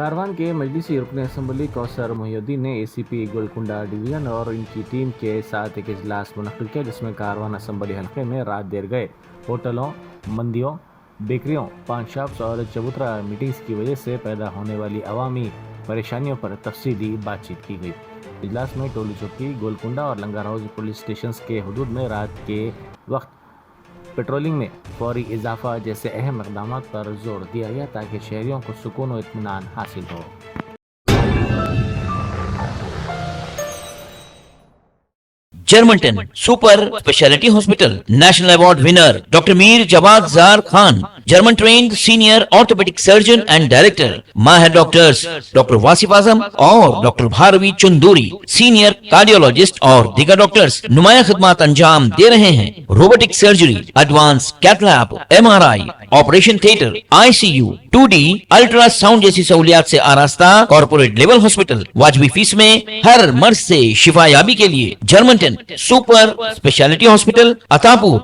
कारवान के मजलिसी रुकन असम्बली कौसर मोहिउद्दीन ने ACP गोलकुंडा डिवीज़न और इनकी टीम के साथ एक इजलास मुनक्किद किया, जिसमें कारवान असम्बली हल्के में रात देर गए होटलों, मंदियों, बेकरियों, पान शॉप्स और चबूतरा मीटिंग्स की वजह से पैदा होने वाली अवामी परेशानियों पर तफसीली बातचीत की गई। इजलास में टोली चौकी, गोलकुंडा और लंगर हाउस पुलिस स्टेशन के हदूद में रात के वक्त पेट्रोलिंग में फौरी इजाफा जैसे अहम इक़दाम पर जोर दिया गया ताकि शहरियों को सुकून और इत्मीनान हासिल हो। Germanton super speciality hospital national award winner doctor Mir Jawad Zar Khan, German trained senior orthopaedic surgeon and director, माहिर डॉक्टर्स डॉक्टर वासिफ आजम और doctor Bharvi Chanduri, senior cardiologist और दीगर डॉक्टर्स नुमाया खिदमत अंजाम दे रहे हैं। Robotic surgery, advance cath lab, MRI, operation theatre, ICU, 2D ultrasound जैसी सहूलियात से आरास्ता कॉर्पोरेट लेवल हॉस्पिटल, वाजबी फीस में हर मर्ज से शिफायाबी के लिए Germanton super speciality hospital, Attapur.